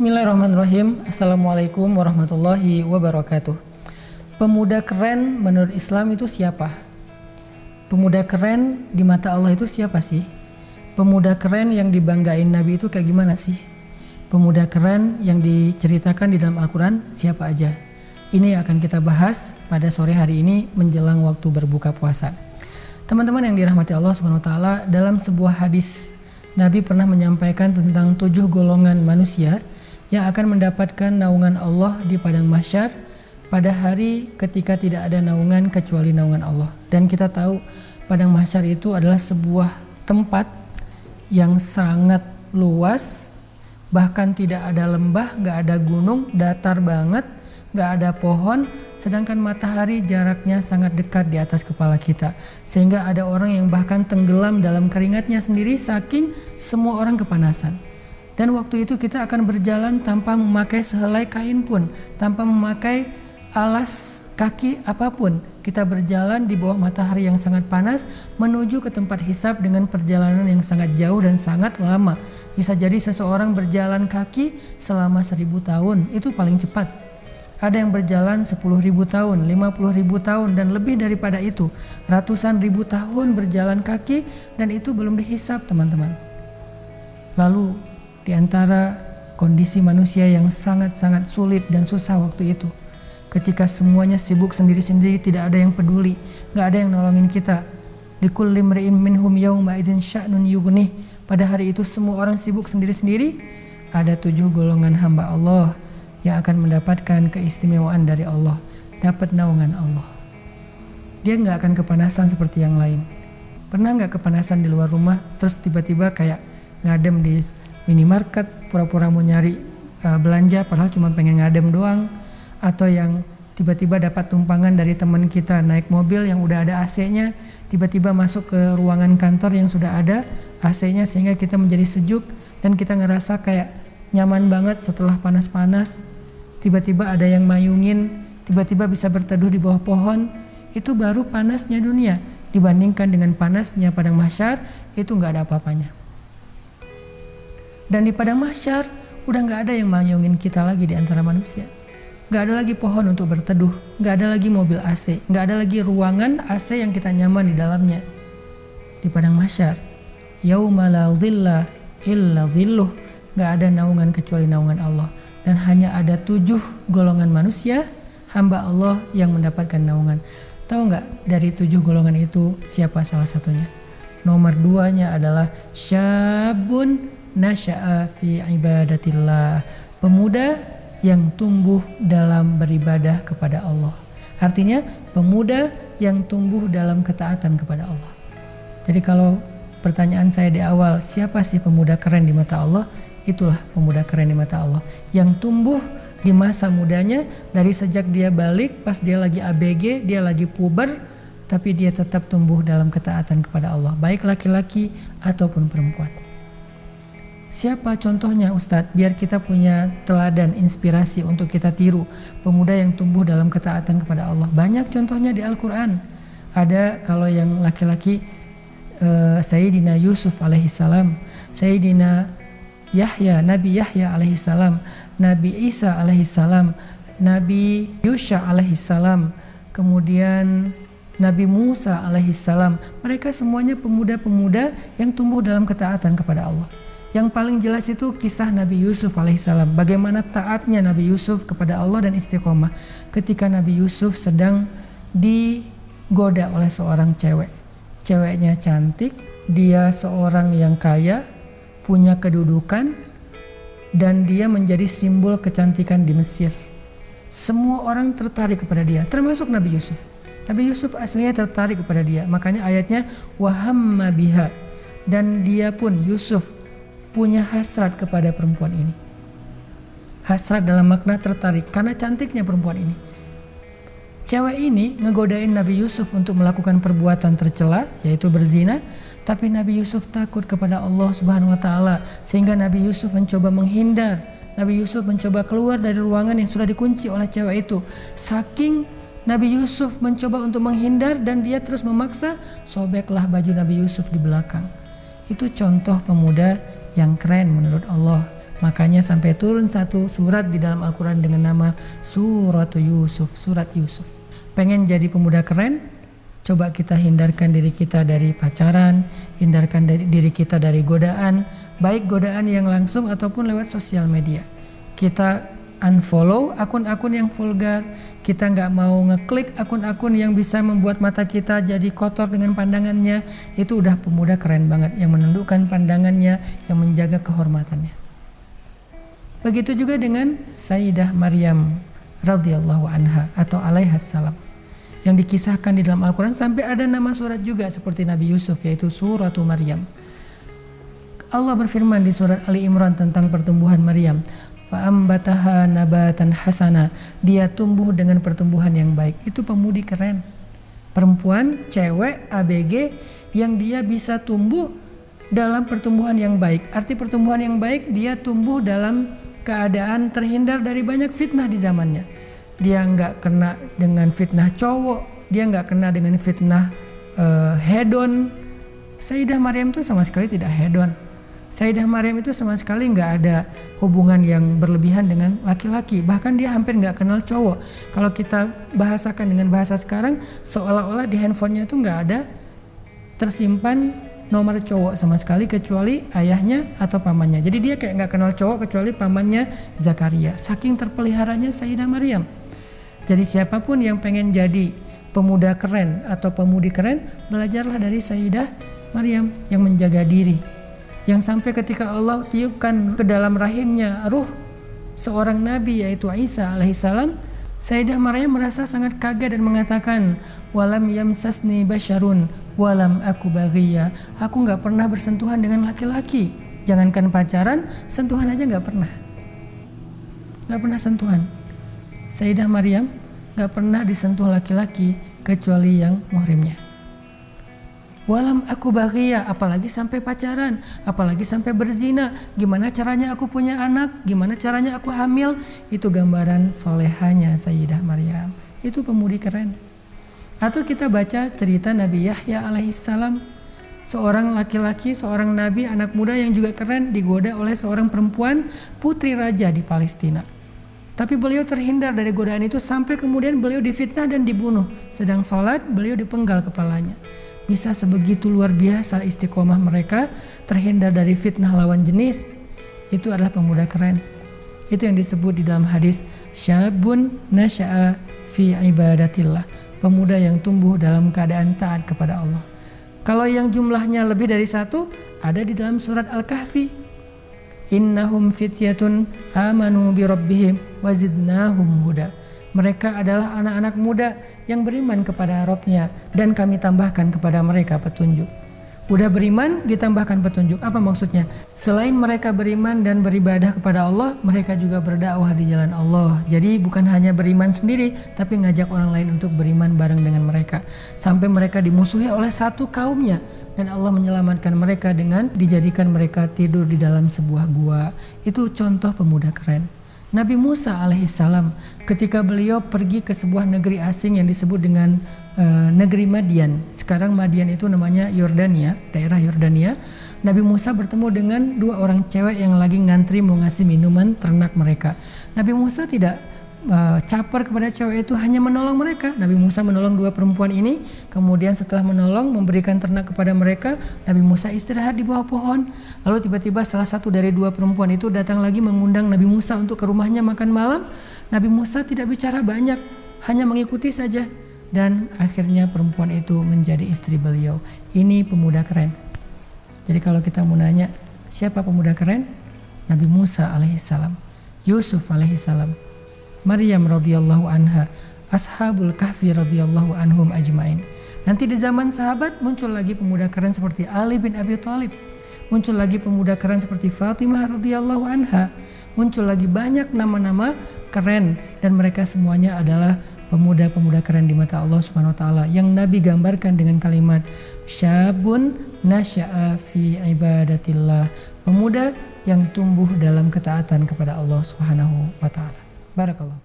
Bismillahirrahmanirrahim. Assalamualaikum warahmatullahi wabarakatuh. Pemuda keren menurut Islam itu siapa? Pemuda keren di mata Allah itu siapa sih? Pemuda keren yang dibanggain Nabi itu kayak gimana sih? Pemuda keren yang diceritakan di dalam Al-Quran siapa aja? Ini akan kita bahas pada sore hari ini menjelang waktu berbuka puasa. Teman-teman yang dirahmati Allah SWT, dalam sebuah hadis Nabi pernah menyampaikan tentang 7 golongan manusia yang akan mendapatkan naungan Allah di padang mahsyar pada hari ketika tidak ada naungan kecuali naungan Allah. Dan kita tahu padang mahsyar itu adalah sebuah tempat yang sangat luas, bahkan tidak ada lembah, gak ada gunung, datar banget, gak ada pohon, sedangkan matahari jaraknya sangat dekat di atas kepala kita, sehingga ada orang yang bahkan tenggelam dalam keringatnya sendiri saking semua orang kepanasan. Dan waktu itu kita akan berjalan tanpa memakai sehelai kain pun, tanpa memakai alas kaki apapun. Kita berjalan di bawah matahari yang sangat panas menuju ke tempat hisab dengan perjalanan yang sangat jauh dan sangat lama. Bisa jadi seseorang berjalan kaki selama 1000 tahun, itu paling cepat. Ada yang berjalan 10.000 tahun, 50.000 tahun, dan lebih daripada itu. Ratusan ribu tahun berjalan kaki dan itu belum dihisab, teman-teman. Lalu di antara kondisi manusia yang sangat-sangat sulit dan susah waktu itu, ketika semuanya sibuk sendiri-sendiri, tidak ada yang peduli, gak ada yang nolongin kita. Likulli mri'in minhum yawma idzin sya'nun yughnih. Pada hari itu semua orang sibuk sendiri-sendiri. Ada 7 golongan hamba Allah yang akan mendapatkan keistimewaan dari Allah, dapat naungan Allah. Dia gak akan kepanasan seperti yang lain. Pernah gak kepanasan di luar rumah, terus tiba-tiba kayak ngadem di minimarket, pura-pura mau nyari belanja padahal cuma pengen ngadem doang, atau yang tiba-tiba dapat tumpangan dari teman kita naik mobil yang udah ada AC-nya, tiba-tiba masuk ke ruangan kantor yang sudah ada AC-nya sehingga kita menjadi sejuk dan kita ngerasa kayak nyaman banget setelah panas-panas. Tiba-tiba ada yang mayungin, tiba-tiba bisa berteduh di bawah pohon. Itu baru panasnya dunia. Dibandingkan dengan panasnya padang mahsyar, itu nggak ada apa-apanya. Dan di padang mahsyar udah nggak ada yang mayungin kita lagi di antara manusia. Nggak ada lagi pohon untuk berteduh, nggak ada lagi mobil AC, nggak ada lagi ruangan AC yang kita nyaman di dalamnya. Di padang mahsyar, yauma la dhilla illa dhilluh, nggak ada naungan kecuali naungan Allah. Dan hanya ada 7 golongan manusia, hamba Allah yang mendapatkan naungan. Tahu nggak dari 7 golongan itu siapa salah satunya? Nomor 2-nya adalah syabun nasya'a fi ibadatillah, pemuda yang tumbuh dalam beribadah kepada Allah. Artinya pemuda yang tumbuh dalam ketaatan kepada Allah. Jadi kalau pertanyaan saya di awal, siapa sih pemuda keren di mata Allah? Itulah pemuda keren di mata Allah, yang tumbuh di masa mudanya, dari sejak dia balik, pas dia lagi ABG, dia lagi puber, tapi dia tetap tumbuh dalam ketaatan kepada Allah, baik laki-laki ataupun perempuan. Siapa contohnya Ustadz? Biar kita punya teladan, inspirasi untuk kita tiru pemuda yang tumbuh dalam ketaatan kepada Allah. Banyak contohnya di Al-Quran. Ada kalau yang laki-laki Sayyidina Yusuf alaihissalam, Sayyidina Yahya, Nabi Yahya alaihissalam, Nabi Isa alaihissalam, Nabi Yusha alaihissalam, kemudian Nabi Musa alaihissalam. Mereka semuanya pemuda-pemuda yang tumbuh dalam ketaatan kepada Allah. Yang paling jelas itu kisah Nabi Yusuf alaihissalam. Bagaimana taatnya Nabi Yusuf kepada Allah dan istiqomah ketika Nabi Yusuf sedang digoda oleh seorang cewek. Ceweknya cantik, dia seorang yang kaya, punya kedudukan, dan dia menjadi simbol kecantikan di Mesir. Semua orang tertarik kepada dia, termasuk Nabi Yusuf. Nabi Yusuf aslinya tertarik kepada dia, makanya ayatnya wahamma biha, dan dia pun Yusuf punya hasrat kepada perempuan ini. Hasrat dalam makna tertarik karena cantiknya perempuan ini. Cewek ini ngegodain Nabi Yusuf untuk melakukan perbuatan tercela, yaitu berzina, tapi Nabi Yusuf takut kepada Allah Subhanahu wa taala sehingga Nabi Yusuf mencoba menghindar. Nabi Yusuf mencoba keluar dari ruangan yang sudah dikunci oleh cewek itu. Saking Nabi Yusuf mencoba untuk menghindar dan dia terus memaksa, sobeklah baju Nabi Yusuf di belakang. Itu contoh pemuda yang keren menurut Allah. Makanya sampai turun satu surat di dalam Al-Quran dengan nama Surat Yusuf, Surat Yusuf. Pengen jadi pemuda keren? Coba kita hindarkan diri kita dari pacaran, hindarkan diri kita dari godaan, baik godaan yang langsung ataupun lewat sosial media. Kita unfollow akun-akun yang vulgar, kita nggak mau ngeklik akun-akun yang bisa membuat mata kita jadi kotor dengan pandangannya. Itu udah pemuda keren banget, yang menundukkan pandangannya, yang menjaga kehormatannya. Begitu juga dengan Sayyidah Maryam radhiyallahu anha atau alaihassalam, yang dikisahkan di dalam Al-Quran sampai ada nama surat juga seperti Nabi Yusuf, yaitu Suratu Maryam. Allah berfirman di surat Ali Imran tentang pertumbuhan Maryam, fa'ambataha nabatan hasana, dia tumbuh dengan pertumbuhan yang baik. Itu pemudi keren, perempuan, cewek, ABG yang dia bisa tumbuh dalam pertumbuhan yang baik. Arti pertumbuhan yang baik, dia tumbuh dalam keadaan terhindar dari banyak fitnah di zamannya. Dia nggak kena dengan fitnah cowok, dia nggak kena dengan fitnah hedon. Sayyidah Maryam itu sama sekali tidak hedon. Sayyidah Maryam itu sama sekali nggak ada hubungan yang berlebihan dengan laki-laki. Bahkan dia hampir nggak kenal cowok. Kalau kita bahasakan dengan bahasa sekarang, seolah-olah di handphonenya itu nggak ada tersimpan nomor cowok sama sekali kecuali ayahnya atau pamannya. Jadi dia kayak nggak kenal cowok kecuali pamannya Zakaria. Saking terpeliharanya Sayyidah Maryam. Jadi siapapun yang pengen jadi pemuda keren atau pemudi keren, belajarlah dari Sayyidah Maryam yang menjaga diri. Yang sampai ketika Allah tiupkan ke dalam rahimnya ruh seorang nabi yaitu Isa alaihissalam, Sayyidah Maryam merasa sangat kaget dan mengatakan, walam yamsasni basyarun walam aku baghiya. Aku nggak pernah bersentuhan dengan laki-laki. Jangankan pacaran, sentuhan aja nggak pernah. Nggak pernah sentuhan. Sayyidah Maryam gak pernah disentuh laki-laki kecuali yang muhrimnya. Walam aku baghiyah, apalagi sampai pacaran, apalagi sampai berzina. Gimana caranya aku punya anak, gimana caranya aku hamil. Itu gambaran solehanya Sayyidah Maryam. Itu pemudi keren. Atau kita baca cerita Nabi Yahya alaihissalam, seorang laki-laki, seorang nabi, anak muda yang juga keren, digoda oleh seorang perempuan, putri raja di Palestina. Tapi beliau terhindar dari godaan itu sampai kemudian beliau difitnah dan dibunuh. Sedang sholat, beliau dipenggal kepalanya. Bisa sebegitu luar biasa istiqomah mereka terhindar dari fitnah lawan jenis. Itu adalah pemuda keren. Itu yang disebut di dalam hadis syabun nasya'a fi ibadatillah, pemuda yang tumbuh dalam keadaan taat kepada Allah. Kalau yang jumlahnya lebih dari satu, ada di dalam surat Al-Kahfi. Innahum fityatun amanu bi rabbihim wazidnahum huda. Mereka adalah anak-anak muda yang beriman kepada Rabb-nya dan kami tambahkan kepada mereka petunjuk. Udah beriman ditambahkan petunjuk. Apa maksudnya? Selain mereka beriman dan beribadah kepada Allah, mereka juga berdakwah di jalan Allah. Jadi bukan hanya beriman sendiri, tapi ngajak orang lain untuk beriman bareng dengan mereka. Sampai mereka dimusuhi oleh satu kaumnya. Dan Allah menyelamatkan mereka dengan dijadikan mereka tidur di dalam sebuah gua. Itu contoh pemuda keren. Nabi Musa alaihissalam ketika beliau pergi ke sebuah negeri asing yang disebut dengan negeri Madian. Sekarang Madian itu namanya Yordania, daerah Yordania. Nabi Musa bertemu dengan dua orang cewek yang lagi ngantri mau ngasih minuman ternak mereka. Nabi Musa tidak caper kepada cewek itu, hanya menolong mereka. Nabi Musa menolong dua perempuan ini, kemudian setelah menolong memberikan ternak kepada mereka, Nabi Musa istirahat di bawah pohon. Lalu tiba-tiba salah satu dari dua perempuan itu datang lagi mengundang Nabi Musa untuk ke rumahnya makan malam. Nabi Musa tidak bicara banyak, hanya mengikuti saja, dan akhirnya perempuan itu menjadi istri beliau. Ini pemuda keren. Jadi kalau kita mau nanya siapa pemuda keren? Nabi Musa alaihissalam, Yusuf alaihissalam, Maryam radhiyallahu anha, Ashabul Kahfi radhiyallahu anhum ajmain. Nanti di zaman sahabat muncul lagi pemuda keren seperti Ali bin Abi Thalib, muncul lagi pemuda keren seperti Fatimah radhiyallahu anha, muncul lagi banyak nama-nama keren, dan mereka semuanya adalah pemuda-pemuda keren di mata Allah Subhanahu wa taala yang Nabi gambarkan dengan kalimat syabun nasya'a fi ibadatillah, pemuda yang tumbuh dalam ketaatan kepada Allah Subhanahu wa taala. Barakallah.